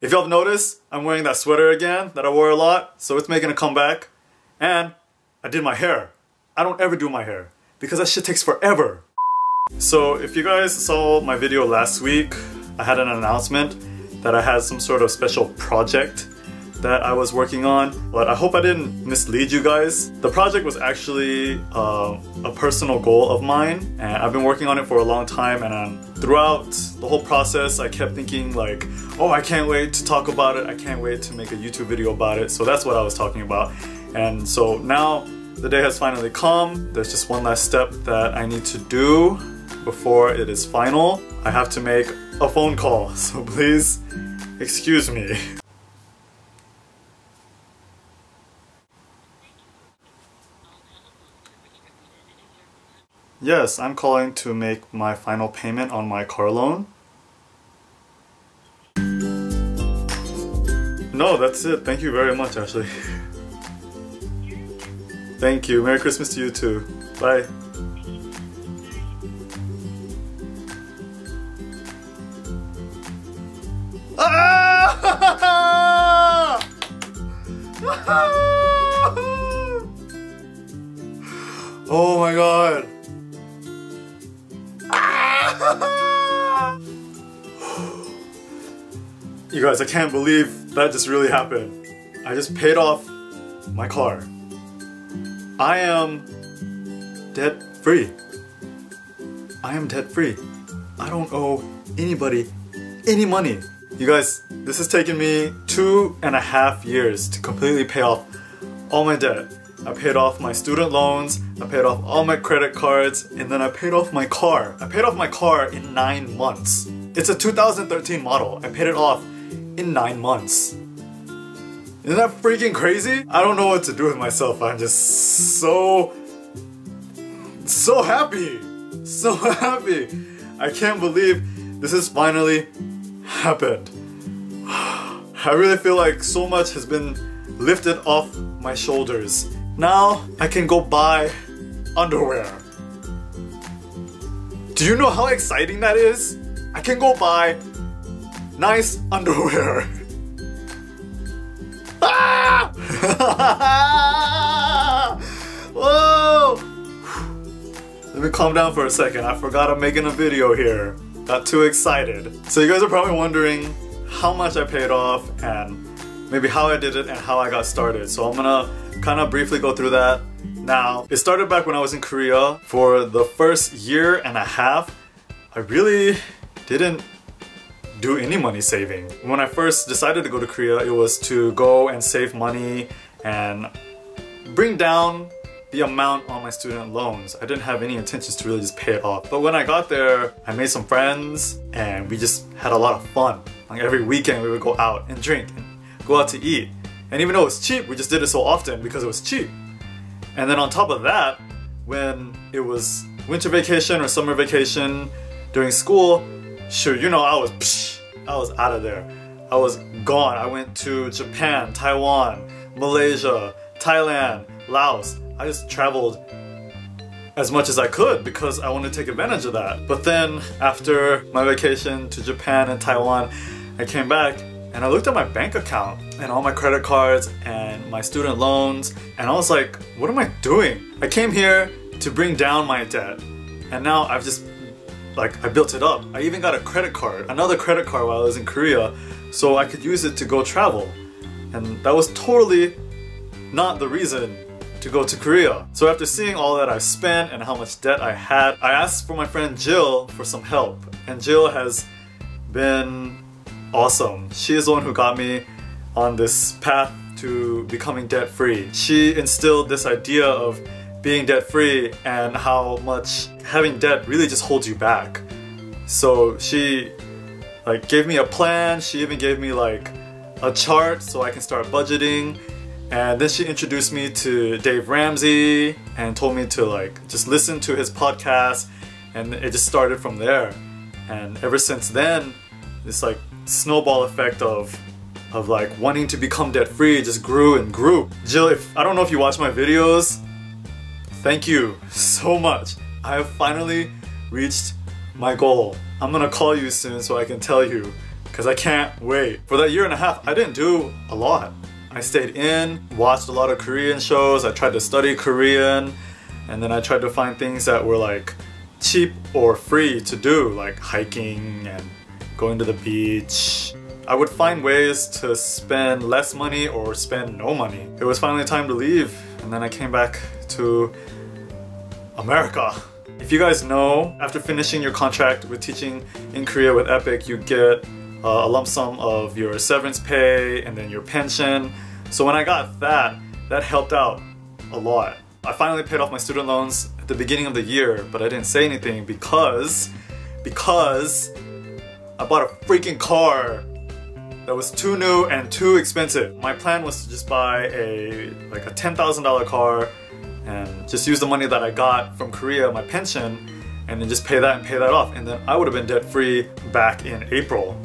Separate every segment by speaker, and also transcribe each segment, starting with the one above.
Speaker 1: If y'all have noticed, I'm wearing that sweater again that I wore a lot, so it's making a comeback. And I did my hair. I don't ever do my hair because that shit takes forever. So if you guys saw my video last week, I had an announcement that I had some sort of special project that I was working on, but I hope I didn't mislead you guys. The project was actually a personal goal of mine, and I've been working on it for a long time, and throughout the whole process I kept thinking like, oh, I can't wait to talk about it, I can't wait to make a YouTube video about it. So that's what I was talking about. And so now the day has finally come. There's just one last step that I need to do before it is final. I have to make a phone call, so please excuse me. Yes, I'm calling to make my final payment on my car loan. No, that's it. Thank you very much, Ashley. Thank you. Merry Christmas to you too. Bye. Ah! Oh my god. You guys, I can't believe that just really happened. I just paid off my car. I am debt free. I am debt free. I don't owe anybody any money. You guys, this has taken me 2.5 years to completely pay off all my debt. I paid off my student loans, I paid off all my credit cards, and then I paid off my car. I paid off my car in 9 months. It's a 2013 model. I paid it off in 9 months. Isn't that freaking crazy? I don't know what to do with myself. I'm just so happy. So happy. I can't believe this has finally happened. I really feel like so much has been lifted off my shoulders. Now I can go buy underwear. Do you know how exciting that is? I can go buy nice underwear. Ah! Whoa! Let me calm down for a second. I forgot I'm making a video here. Got too excited. So you guys are probably wondering how much I paid off and maybe how I did it and how I got started. So I'm gonna kind of briefly go through that now. It started back when I was in Korea. For the first 1.5 years, I really didn't do any money saving. When I first decided to go to Korea, it was to go and save money and bring down the amount on my student loans. I didn't have any intentions to really just pay it off. But when I got there, I made some friends and we just had a lot of fun. Like every weekend we would go out and drink and go out to eat. And even though it was cheap, we just did it so often because it was cheap. And then on top of that, when it was winter vacation or summer vacation during school, sure, you know, I was out of there. I was gone. I went to Japan, Taiwan, Malaysia, Thailand, Laos. I just traveled as much as I could because I wanted to take advantage of that. But then after my vacation to Japan and Taiwan, I came back and I looked at my bank account and all my credit cards and my student loans, and I was like, what am I doing? I came here to bring down my debt, and now I've just, like, I built it up. I even got a credit card, another credit card while I was in Korea, so I could use it to go travel. And that was totally not the reason to go to Korea. So after seeing all that I've spent and how much debt I had, I asked for my friend Jill for some help. And Jill has been awesome. She is the one who got me on this path to becoming debt-free. She instilled this idea of being debt-free and how much having debt really just holds you back. So she like gave me a plan. She even gave me like a chart so I can start budgeting. And then she introduced me to Dave Ramsey and told me to like just listen to his podcast, and it just started from there. And ever since then, this like snowball effect of like wanting to become debt free just grew and grew. Jill, I don't know if you watch my videos, thank you so much. I have finally reached my goal. I'm gonna call you soon so I can tell you because I can't wait. For that year and a half, I didn't do a lot. I stayed in, watched a lot of Korean shows, I tried to study Korean, and then I tried to find things that were like cheap or free to do, like hiking and going to the beach. I would find ways to spend less money or spend no money. It was finally time to leave, and then I came back to America. If you guys know, after finishing your contract with teaching in Korea with Epic, you get a lump sum of your severance pay and then your pension. So when I got that, that helped out a lot. I finally paid off my student loans at the beginning of the year, but I didn't say anything because I bought a freaking car that was too new and too expensive. My plan was to just buy a $10,000 car and just use the money that I got from Korea, my pension, and then just pay that and pay that off, and then I would have been debt-free back in April.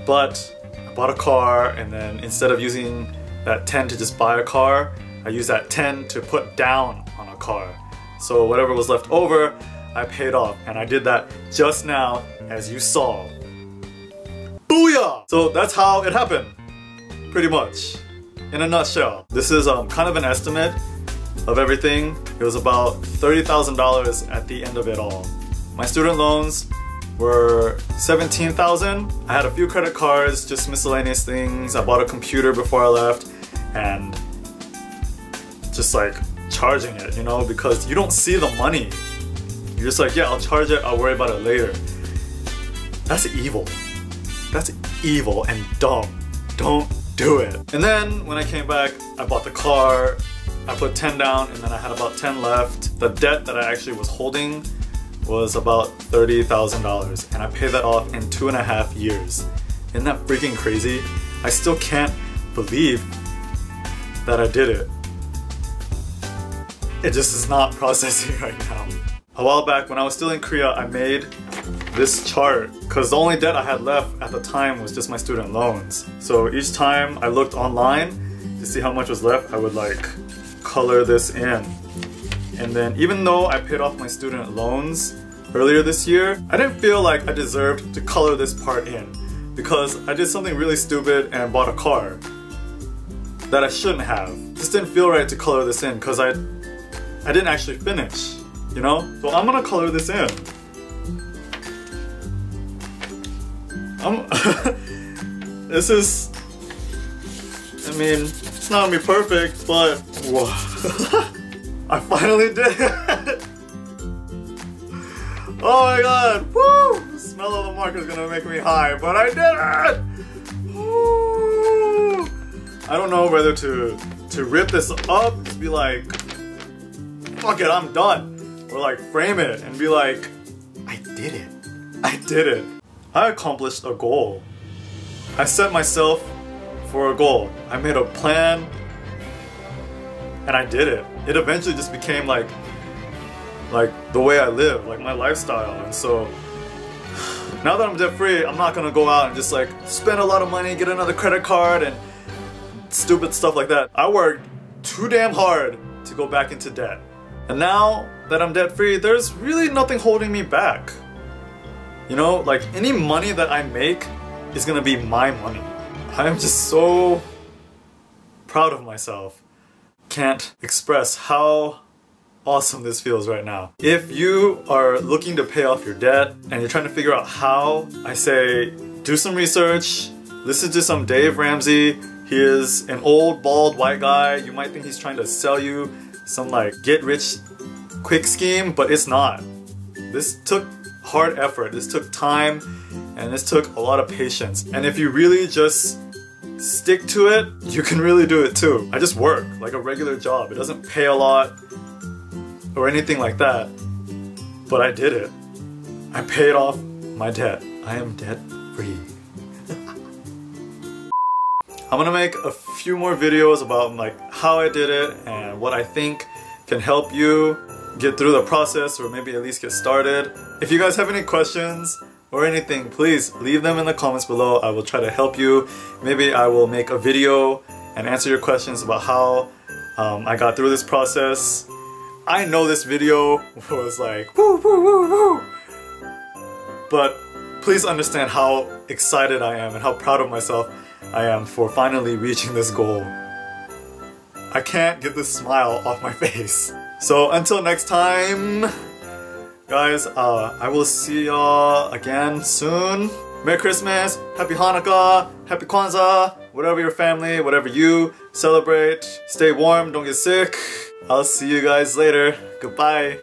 Speaker 1: But I bought a car, and then instead of using that 10 to just buy a car, I used that 10 to put down on a car. So whatever was left over, I paid off, and I did that just now, as you saw. Booyah! So that's how it happened, pretty much, in a nutshell. This is kind of an estimate of everything. It was about $30,000 at the end of it all. My student loans were $17,000. I had a few credit cards, just miscellaneous things. I bought a computer before I left and just like charging it, you know, because you don't see the money. You're just like, yeah, I'll charge it, I'll worry about it later. That's evil. That's evil and dumb. Don't do it. And then when I came back, I bought the car. I put 10 down and then I had about 10 left. The debt that I actually was holding was about $30,000 and I paid that off in 2.5 years. Isn't that freaking crazy? I still can't believe that I did it. It just is not processing right now. A while back when I was still in Korea, I made this chart because the only debt I had left at the time was just my student loans. So each time I looked online to see how much was left, I would like color this in. And then even though I paid off my student loans earlier this year, I didn't feel like I deserved to color this part in because I did something really stupid and bought a car that I shouldn't have. It just didn't feel right to color this in because I didn't actually finish, you know? So I'm gonna color this in. This is, I mean, it's not gonna be perfect, but whoa. I finally did it! Oh my god! Woo! The smell of the marker is gonna make me high, but I did it! Woo! I don't know whether to rip this up and be like, fuck it, I'm done. Or like frame it and be like, I did it. I did it. I accomplished a goal. I set myself for a goal. I made a plan and I did it. It eventually just became like the way I live, like my lifestyle. And so now that I'm debt free, I'm not gonna go out and just like spend a lot of money, get another credit card and stupid stuff like that. I worked too damn hard to go back into debt. And now that I'm debt free, there's really nothing holding me back. You know, like any money that I make is gonna be my money. I am just so proud of myself. Can't express how awesome this feels right now. If you are looking to pay off your debt and you're trying to figure out how, I say do some research, listen to some Dave Ramsey. He is an old bald white guy. You might think he's trying to sell you some like get rich quick scheme, but it's not. This took hard effort, this took time, and this took a lot of patience. And if you really just stick to it, you can really do it too. I just work like a regular job. It doesn't pay a lot or anything like that, but I did it. I paid off my debt. I am debt free. I'm gonna make a few more videos about like how I did it and what I think can help you get through the process or maybe at least get started. If you guys have any questions or anything, please leave them in the comments below. I will try to help you. Maybe I will make a video and answer your questions about how I got through this process. I know this video was like woo woo woo woo, but please understand how excited I am and how proud of myself I am for finally reaching this goal. I can't get this smile off my face. So until next time, guys, I will see y'all again soon. Merry Christmas, Happy Hanukkah, Happy Kwanzaa, whatever your family, whatever you celebrate. Stay warm, don't get sick. I'll see you guys later. Goodbye.